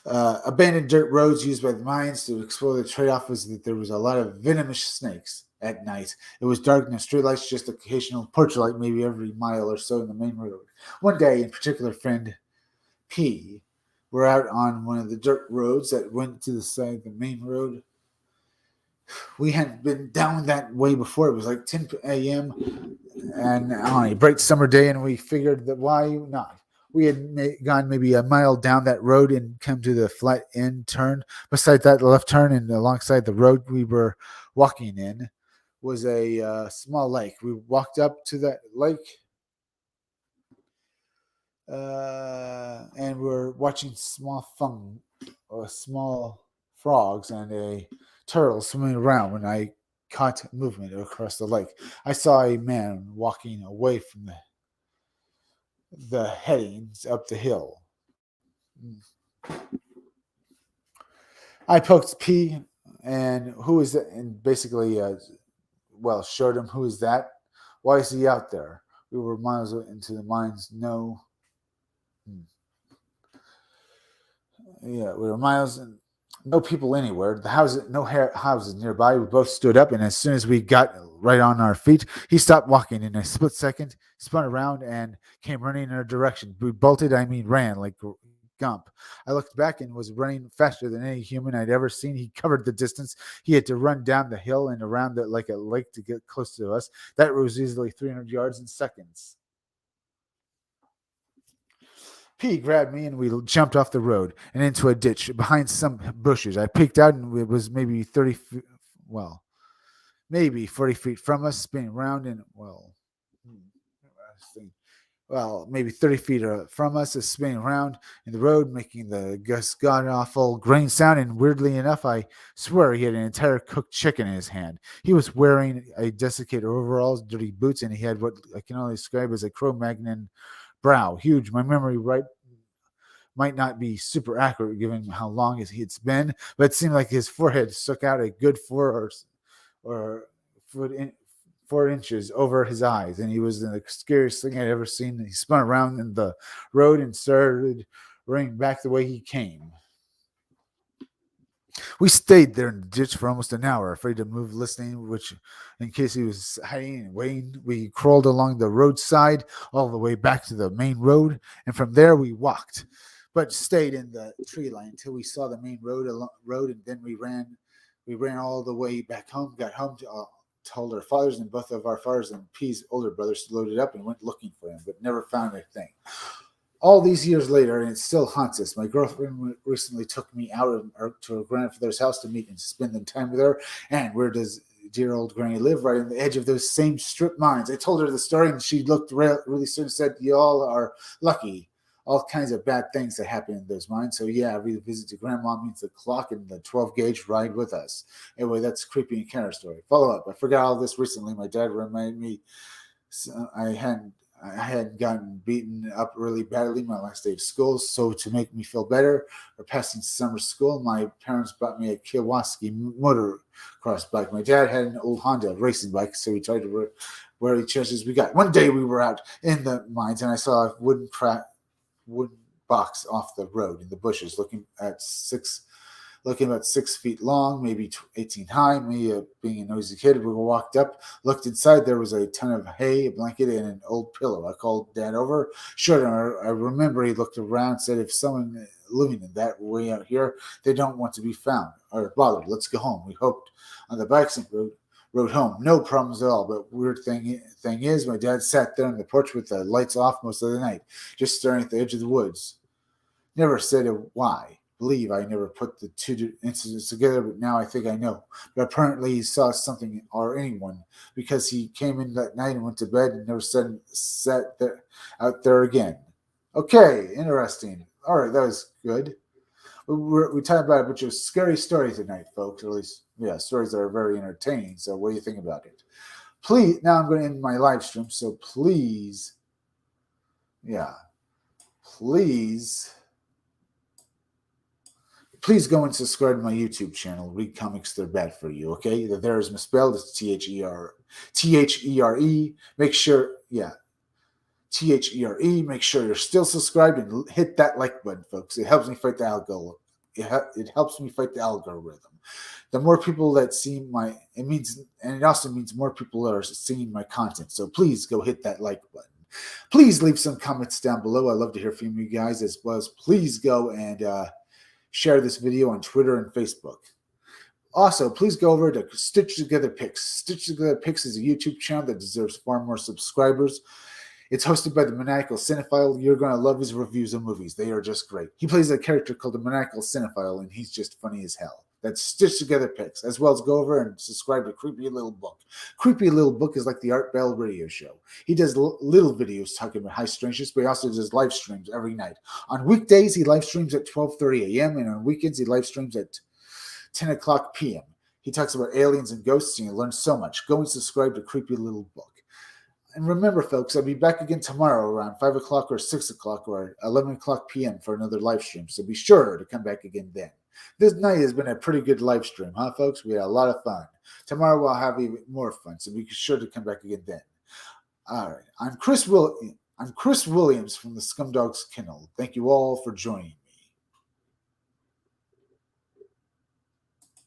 Abandoned dirt roads used by the mines to explore the trade-off was that there was a lot of venomous snakes at night. It was dark, no streetlights, just occasional porch light maybe every mile or so in the main road. One day, in particular, friend P, we're out on one of the dirt roads that went to the side of the main road. We hadn't been down that way before. It was like 10 a.m. and on a bright summer day, and we figured that why not? We had gone maybe a mile down that road and come to the flat end turn. Beside that left turn and alongside the road we were walking in was a small lake. We walked up to that lake, and we're watching small frogs and a turtle swimming around when I caught movement across the lake. I saw a man walking away from the headings up the hill. I poked P, and who is that? And basically, showed him who is that. Why is he out there? We were miles into the mines. No. Yeah, we were miles and no people anywhere. No houses nearby. We both stood up, and as soon as we got right on our feet, he stopped walking in a split second, spun around, and came running in our direction. We bolted, ran like Gump. I looked back and was running faster than any human I'd ever seen. He covered the distance. He had to run down the hill and around like a lake to get close to us. That was easily 300 yards in seconds. P grabbed me and we jumped off the road and into a ditch behind some bushes. I peeked out and it was maybe 40 feet from us, spinning around and maybe 30 feet from us, is spinning around in the road, making the god-awful grain sound. And weirdly enough, I swear he had an entire cooked chicken in his hand. He was wearing a desiccated overalls, dirty boots, and he had what I can only describe as a Cro-Magnon brow. Huge. My memory might not be super accurate given how long it's been, but it seemed like his forehead stuck out a good 4 inches over his eyes, and he was the scariest thing I'd ever seen. He spun around in the road and started running back the way he came. We stayed there in the ditch for almost an hour, afraid to move, listening, which in case he was hiding and waiting. We crawled along the roadside all the way back to the main road, and from there we walked, but stayed in the tree line until we saw the main road, and then we ran all the way back home, got home, told our fathers, and both of our fathers and P's older brothers loaded up and went looking for him, but never found a thing. All these years later, and it still haunts us. My girlfriend recently took me out to her grandfather's house to meet and spend the time with her. And where does dear old granny live? Right on the edge of those same strip mines. I told her the story, and she looked really soon and said, "You all are lucky. All kinds of bad things that happen in those mines." So yeah, we visit to grandma means the clock and the 12 gauge ride with us. Anyway, that's creepy and counter story. Follow up. I forgot all this recently. My dad reminded me I had gotten beaten up really badly my last day of school. So to make me feel better, or passing summer school, my parents bought me a Kawasaki motocross bike. My dad had an old Honda racing bike, so we tried to wear each other's we got. One day we were out in the mines, and I saw a wooden box off the road in the bushes, looking about 6 feet long, maybe 18 high. Me, being a nosy kid, we walked up, looked inside. There was a ton of hay, a blanket, and an old pillow. I called Dad over. Sure, I remember he looked around, said, "If someone living in that way out here, they don't want to be found or bothered. Let's go home." We hoped on the bikes and rode home. No problems at all. But weird thing is, my dad sat there on the porch with the lights off most of the night, just staring at the edge of the woods. Never said why. Believe I never put the two incidents together, but now I think I know. But apparently he saw something or anyone, because he came in that night and went to bed and never sat there out there again. Okay, interesting. All right, that was good. We talked about a bunch of scary stories tonight, folks. Or at least, yeah, stories that are very entertaining. So what do you think about it? Please, now I'm going to end my live stream. So please, please go and subscribe to my YouTube channel. Read Comics They're Bad for You, okay? The there is misspelled. It's There. Make sure, There. Make sure you're still subscribed and hit that like button, folks. It helps me fight the algorithm. It helps me fight the algorithm. The more people that see it also means more people are seeing my content. So please go hit that like button. Please leave some comments down below. I love to hear from you guys, as well as please go and share this video on Twitter and Facebook. Also, please go over to Stitch Together Picks. Stitch Together Picks is a YouTube channel that deserves far more subscribers. It's hosted by the Maniacal Cinephile. You're going to love his reviews of movies. They are just great. He plays a character called the Maniacal Cinephile, and he's just funny as hell. that's stitched together pics, as well as go over and subscribe to Creepy Little Book. Creepy Little Book is like the Art Bell radio show. He does little videos talking about high strangeness, but he also does live streams every night. On weekdays, he live streams at 12:30 a.m., and on weekends, he live streams at 10 o'clock p.m. He talks about aliens and ghosts, and you learn so much. Go and subscribe to Creepy Little Book. And remember, folks, I'll be back again tomorrow around 5 o'clock or 6 o'clock or 11 o'clock p.m. for another live stream. So be sure to come back again then. This night has been a pretty good live stream, huh, folks? We had a lot of fun. Tomorrow we'll have even more fun, so be sure to come back again then. All right. I'm Chris Williams from the Scumdogs Kennel. Thank you all for joining me.